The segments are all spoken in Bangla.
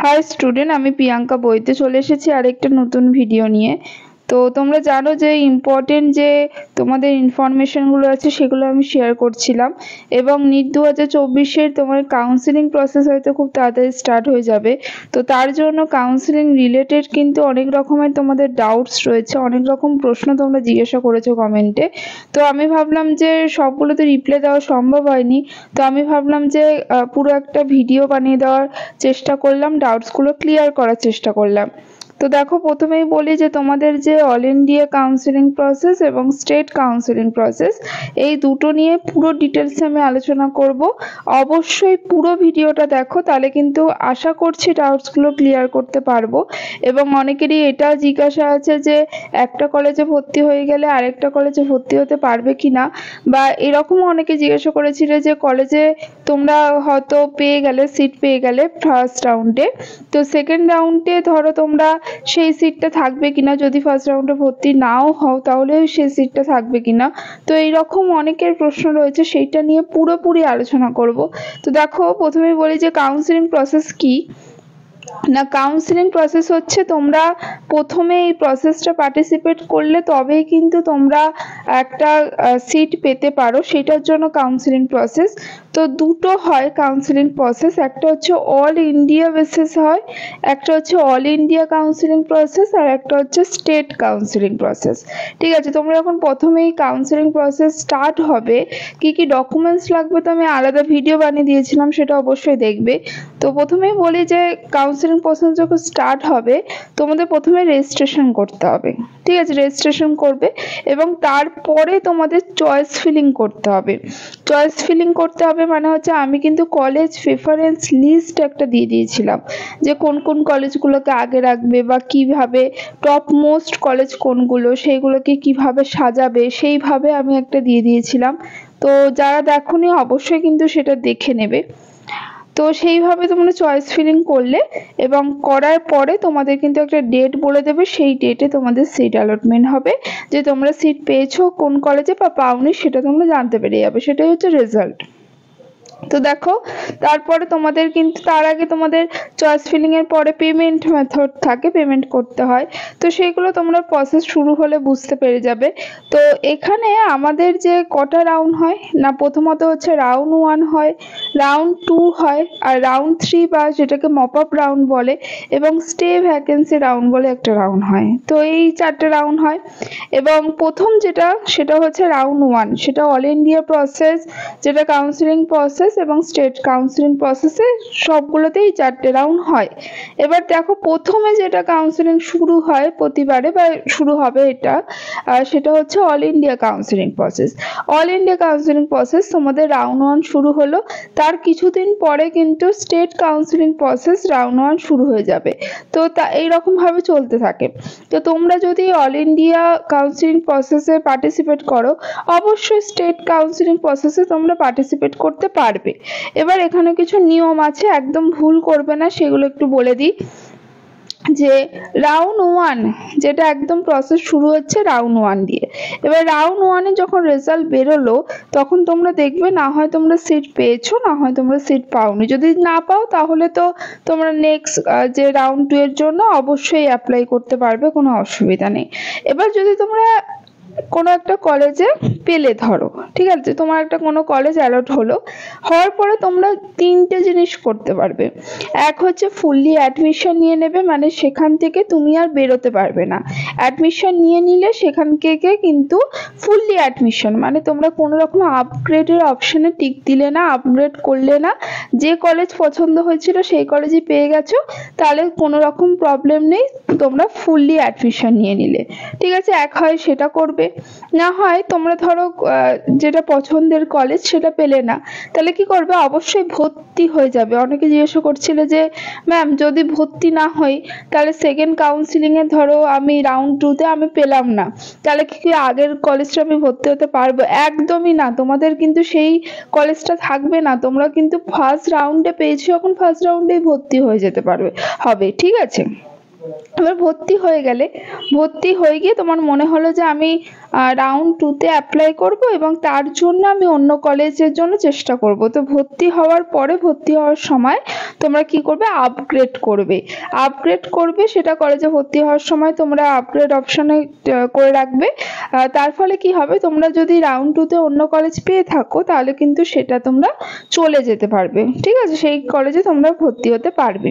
হাই স্টুডেন্ট, আমি প্রিয়াঙ্কা বইতে চলে এসেছি আরেকটা নতুন ভিডিও নিয়ে। তো তোমরা জানো যে ইম্পর্টেন্ট যে তোমাদের ইনফরমেশনগুলো আছে সেগুলো আমি শেয়ার করছিলাম, এবং নিট 2024-এর তোমার কাউন্সিলিং প্রসেস হয়তো খুব তাড়াতাড়ি স্টার্ট হয়ে যাবে। তো তার জন্য কাউন্সিলিং রিলেটেড কিন্তু অনেক রকমের তোমাদের ডাউটস রয়েছে, অনেক রকম প্রশ্ন তোমরা জিজ্ঞাসা করেছো কমেন্টে। তো আমি ভাবলাম যে সবগুলোতে রিপ্লাই দেওয়া সম্ভব হয়নি, তো আমি ভাবলাম যে পুরো একটা ভিডিও বানিয়ে দেওয়ার চেষ্টা করলাম, ডাউটসগুলো ক্লিয়ার করার চেষ্টা করলাম। তো দেখো, প্রথমেই বলি যে তোমাদের যে অল ইন্ডিয়া কাউন্সিলিং প্রসেস এবং স্টেট কাউন্সিলিং প্রসেস, এই দুটো নিয়ে পুরো ডিটেলসে আমি আলোচনা করব। অবশ্যই পুরো ভিডিওটা দেখো, তাহলে কিন্তু আশা করছি ডাউটসগুলো ক্লিয়ার করতে পারবো। এবং অনেকেরই এটা জিজ্ঞাসা আছে যে একটা কলেজে ভর্তি হয়ে গেলে আরেকটা কলেজে ভর্তি হতে পারবে কিনা, বা এরকমও অনেকে জিজ্ঞাসা করেছিল যে কলেজে তোমরা হয়তো পেয়ে গেলে, সিট পেয়ে গেলে ফার্স্ট রাউন্ডে, তো সেকেন্ড রাউন্ডে ধরো তোমরা সেই সিটটা থাকবে কিনা, যদি ফার্স্ট রাউন্ডে ভর্তি নাও হও তাহলে সেই সিটটা থাকবে কিনা। তো এইরকম অনেকের প্রশ্ন রয়েছে, সেইটা নিয়ে পুরোপুরি আলোচনা করব। তো দেখো, প্রথমেই বলি যে কাউন্সিলিং প্রসেস কি না। কাউন্সিলিং প্রসেস হচ্ছে, তোমরা প্রথমে এই প্রসেসটা পার্টিসিপেট করলে তবেই কিন্তু তোমরা একটা সিট পেতে পারো, সেটার জন্য কাউন্সিলিং প্রসেস। তো দুটো হয় কাউন্সিলিং প্রসেস, একটা হচ্ছে অল ইন্ডিয়া বেসিস হয়, একটা হচ্ছে অল ইন্ডিয়া কাউন্সিলিং প্রসেস, আর একটা হচ্ছে স্টেট কাউন্সিলিং প্রসেস। ঠিক আছে, তোমরা যখন প্রথমেই কাউন্সিলিং প্রসেস স্টার্ট হবে, কি কি ডকুমেন্টস লাগবে তো আমি আলাদা ভিডিও বানিয়ে দিয়েছিলাম, সেটা অবশ্যই দেখবে। তো প্রথমেই বলি যে কাউন্সিলিং প্রসেস যখন স্টার্ট হবে, তোমাদের প্রথমে রেজিস্ট্রেশন করতে হবে। ঠিক আছে, রেজিস্ট্রেশন করবে এবং তারপরে তোমাদের চয়েস ফিলিং করতে হবে। চয়েস ফিলিং করতে হবে মানে হচ্ছে, আমি কিন্তু কলেজ প্রেফারেন্স লিস্ট একটা দিয়ে দিয়েছিলাম যে কোন কোন কলেজগুলোকে আগে রাখবে, বা কিভাবে টপ মোস্ট কলেজ কোনগুলো সেইগুলোকে কিভাবে সাজাবে, সেইভাবে আমি একটা দিয়ে দিয়েছিলাম। তো যারা দেখোনি অবশ্যই কিন্তু সেটা দেখে নেবে। তো সেইভাবে তোমরা চয়েস ফিলিং করলে, এবং করার পরে তোমাদের কিন্তু একটা ডেট বলে দেবে, সেই ডেটে তোমাদের সিট অ্যালটমেন্ট হবে, যে তোমরা সিট পেয়েছো কোন কলেজে বা পাওনি সেটা তোমরা জানতে পেরে যাবে, সেটাই হচ্ছে রেজাল্ট। তো দেখো, তারপরে তোমাদের কিন্তু তার আগে তোমাদের চয়েস ফিলিং এর পরে পেমেন্ট মেথড থাকে, পেমেন্ট করতে হয়। তো সেইগুলো তোমরা প্রসেস শুরু হলে বুঝতে পেরে যাবে। তো এখানে আমাদের যে কটা রাউন্ড হয় না, প্রথমত হচ্ছে রাউন্ড 1 হয়, রাউন্ড 2 হয়, আর রাউন্ড 3 বা যেটাকে মপ আপ রাউন্ড বলে, এবং স্টে ভ্যাকেন্সি রাউন্ড বলে একটা রাউন্ড হয়। তো এই 4টে রাউন্ড হয়, এবং প্রথম যেটা সেটা হচ্ছে রাউন্ড 1, সেটা অল ইন্ডিয়া প্রসেস, যেটা কাউন্সিলিং প্রসেস এবং স্টেট কাউন্সিলিং প্রসেসে সবগুলোতেই 4টে রাউন্ড হয়। এবার দেখো, প্রথমে যেটা কাউন্সিলিং শুরু হয় প্রতিবারে বা শুরু হবে এটা, সেটা হচ্ছে all India counselling process. All India counselling process তোমাদের রাউন্ড 1 শুরু হলো, তার কিছুদিন পরে কিন্তু স্টেট কাউন্সিলিং প্রসেস রাউন্ড 1 শুরু হয়ে যাবে। তো তা এইরকম ভাবে চলতে থাকে। তো তোমরা যদি অল ইন্ডিয়া কাউন্সিলিং প্রসেসে পার্টিসিপেট করো, অবশ্যই স্টেট কাউন্সিলিং প্রসেসে তোমরা পার্টিসিপেট করতে পারবে। এবার এখানে কিছু নিয়ম আছে, একদম ভুল করবে না, সেগুলো একটু বলে দিই। যে রাউন্ড 1 যেটা একদম প্রসেস শুরু হচ্ছে রাউন্ড 1 দিয়ে। এবার রাউন্ড 1 এ যখন রেজাল্ট বেরোলো, তখন তোমরা দেখবে না হয় তোমরা সিট পেয়েছো, না হয় তোমরা সিট পাওনি। যদি না পাও তাহলে তো তোমরা নেক্সট যে রাউন্ড 2 এর জন্য অবশ্যই অ্যাপ্লাই করতে পারবে, কোনো অসুবিধা নেই। এবার যদি তোমরা কোনো একটা কলেজে পেলে, ধরো ঠিক আছে, তোমার একটা কোনো কলেজ অ্যালট হলো, হওয়ার পরে তোমরা 3টে জিনিস করতে পারবে। এক হচ্ছে ফুললি অ্যাডমিশন নিয়ে নেবে, মানে সেখান থেকে তুমি আর বেরোতে পারবে না। অ্যাডমিশন নিয়ে নিলে সেখান থেকে কিন্তু ফুললি অ্যাডমিশন, মানে তোমরা কোনো রকম আপগ্রেডের অপশনে টিক দিলে না, আপগ্রেড করলে না, যে কলেজ পছন্দ হয়েছিল সেই কলেজই পেয়ে গেছো, তাহলে কোনো রকম প্রবলেম নেই, তোমরা ফুললি অ্যাডমিশন নিয়ে নিলে। ঠিক আছে, এক হয় সেটা করবে, না হয় তোমরা ধরো যেটা পছন্দের কলেজ সেটা পেলে না, তাহলে কি করবে, অবশ্যই ভর্তি হয়ে যাবে। অনেকে জিজ্ঞাসা করছিল যে ম্যাম যদি ভর্তি না হই, তাহলে সেকেন্ড কাউন্সিলিং এ ধরো আমি রাউন্ড 2 তে আমি পেলাম না, তাহলে কি আগের কলেজটা আমি ভর্তি হতে পারবো? একদমই না, তোমাদের কিন্তু সেই কলেজটা থাকবে না, তোমরা কিন্তু ফার্স্ট রাউন্ডে পেয়েছো, এখন ফার্স্ট রাউন্ডেই ভর্তি হয়ে যেতে পারবে, হবে। ঠিক আছে, এবার ভর্তি হয়ে গেলে, ভর্তি হয়ে গিয়ে তোমার মনে হলো যে আমি রাউন্ড 2 তে অ্যাপ্লাই করব এবং তার জন্য আমি অন্য কলেজের জন্য চেষ্টা করব। তো ভর্তি হওয়ার পরে, ভর্তি হওয়ার সময় তোমরা কি করবে, আপগ্রেড করবে। আপগ্রেড করবে, সেটা কলেজে ভর্তি হওয়ার সময় তোমরা আপগ্রেড অপশনে করে রাখবে। তার ফলে কি হবে, তোমরা যদি রাউন্ড 2 তে অন্য কলেজ পেয়ে থাকো তাহলে কিন্তু সেটা তোমরা চলে যেতে পারবে, ঠিক আছে, সেই কলেজে তোমরা ভর্তি হতে পারবে।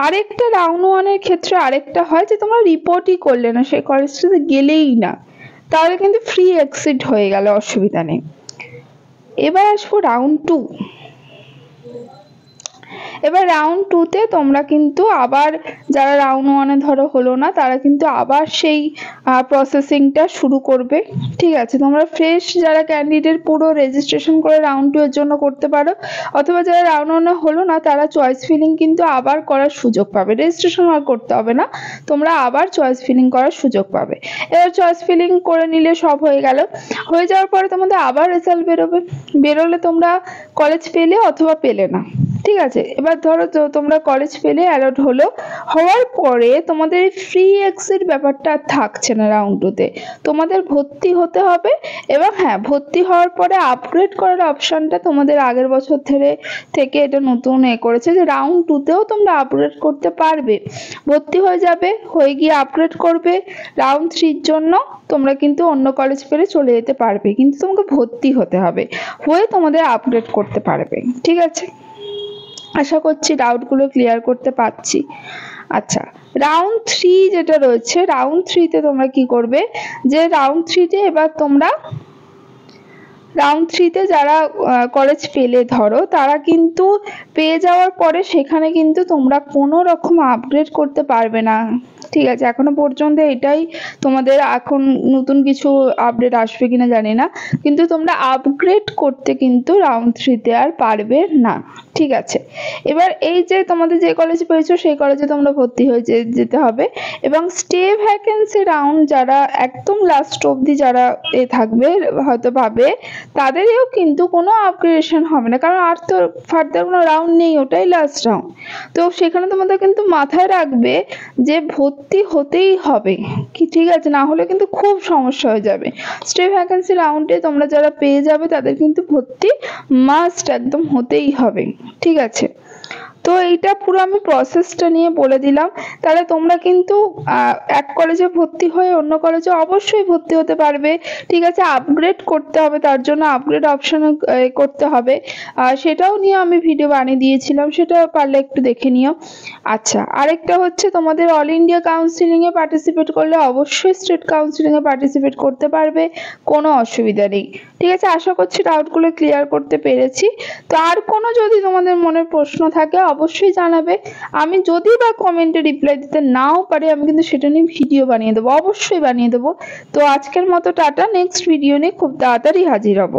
আরেকটা রাউন্ড 1 এর ক্ষেত্রে আরেকটা হয় যে তোমরা রিপোর্টই করলে না, সেই কলেজটাতে গেলেই না, তাহলে কিন্তু ফ্রি এক্সিট হয়ে গেল, অসুবিধা নেই। এবার আসবো রাউন্ড 2। এবার রাউন্ড 2 তে তোমরা কিন্তু আবার, যারা রাউন্ড 1 এ ধরো হলো না, তারা কিন্তু আবার সেই প্রসেসিংটা শুরু করবে, ঠিক আছে। তোমরা ফ্রেশ যারা ক্যান্ডিডেট পুরো রেজিস্ট্রেশন করে রাউন্ড 2 এর জন্য করতে পারো, অথবা যারা রাউন্ড 1 এ হলো না তারা চয়েস ফিলিং কিন্তু আবার করার সুযোগ পাবে, রেজিস্ট্রেশন আর করতে হবে না, তোমরা আবার চয়েস ফিলিং করার সুযোগ পাবে। এবার চয়েস ফিলিং করে নিলে সব হয়ে গেল। হয়ে যাওয়ার পরে তোমাদের আবার রেজাল্ট বেরোবে, বেরোলে তোমরা কলেজ পেলে অথবা পেলে না, ঠিক আছে। এবার ধরো তোমরা কলেজ পেলে, অ্যালট হলো, হওয়ার পরে তোমাদের ফ্রি এক্সিট ব্যাপারটা আর থাকছে না রাউন্ড 2 তে, তোমাদের ভর্তি হতে হবে। এবং হ্যাঁ, ভর্তি হওয়ার পরে আপগ্রেড করার অপশনটা তোমাদের আগের বছর থেকে এটা নতুন করেছে যে রাউন্ড 2 তেও তোমরা আপগ্রেড করতে পারবে। ভর্তি হয়ে যাবে, হয়ে গিয়ে আপগ্রেড করবে, রাউন্ড 3 এর জন্য তোমরা কিন্তু অন্য কলেজ পেলে চলে যেতে পারবে, কিন্তু তোমাকে ভর্তি হতে হবে, হয়ে তোমাদের আপগ্রেড করতে পারবে, ঠিক আছে। আশা করছি ডাউটগুলো ক্লিয়ার করতে পারছি। আচ্ছা, রাউন্ড 3 যেটা রয়েছে, রাউন্ড 3 তে তোমরা কি করবে, যে রাউন্ড 3 তে এবার তোমরা রাউন্ড 3 তে যারা কলেজ পেলে ধরো, তারা কিন্তু পেয়ে যাওয়ার পরে সেখানে কিন্তু তোমরা কোনো রকম আপগ্রেড করতে পারবে না, ঠিক আছে। এখনো পর্যন্ত এটাই তোমাদের, এখন নতুন কিছু আপডেট আসবে কিনা জানি না, কিন্তু তোমরা আপগ্রেড করতে কিন্তু রাউন্ড 3 তে আর পারবে না, ঠিক আছে। এবার এই যে তোমাদের যে কলেজে পেয়েছো সেই কলেজে তোমরা ভর্তি হয়ে যেতে হবে। এবং স্টে ভ্যাকেন্সি রাউন্ড যারা একদম লাস্ট অবধি যারা থাকবে, হয়তো পাবে, তাদেরও কিন্তু কোনো আপগ্রেডেশন হবে না, কারণ আর তো ফার্দার কোনো রাউন্ড নেই, ওটাই লাস্ট রাউন্ড। তো সেখানে তোমাদের কিন্তু মাথায় রাখবে যে ভর্তি হতেই হবে, কি, ঠিক আছে, না হলে কিন্তু খুব সমস্যা হয়ে যাবে। স্টে ভ্যাকেন্সি রাউন্ডে তোমরা যারা পেয়ে যাবে তাদের কিন্তু ভর্তি মাস্ট একদম হতেই হবে, ঠিক আছে। তো এইটা পুরো আমি প্রসেসটা নিয়ে বলে দিলাম। তাহলে তোমরা কিন্তু এক কলেজে ভর্তি হয়ে অন্য কলেজে অবশ্যই ভর্তি হতে পারবে, ঠিক আছে। আপগ্রেড করতে হবে, তার জন্য আপগ্রেড অপশনে করতে হবে, সেটাও নিয়ে আমি ভিডিও বানিয়ে দিয়েছিলাম, সেটা পারলে একটু দেখে নিও। আচ্ছা, আরেকটা হচ্ছে তোমাদের অল ইন্ডিয়া কাউন্সিলিং এ পার্টিসিপেট করলে অবশ্যই স্টেট কাউন্সিলিং এ পার্টিসিপেট করতে পারবে, কোনো অসুবিধা নেই, ঠিক আছে। আশা করছি ডাউটগুলো ক্লিয়ার করতে পেরেছি। তো আর কোনো যদি তোমাদের মনে প্রশ্ন থাকে অবশ্যই জানাবে, আমি যদি বা কমেন্টে রিপ্লাই দিতে নাও পারি, আমি কিন্তু সেটা নিয়ে ভিডিও বানিয়ে দেবো, অবশ্যই বানিয়ে দেবো। তো আজকের মতো টাটা, নেক্সট ভিডিও নিয়ে খুব তাড়াতাড়ি হাজির হব।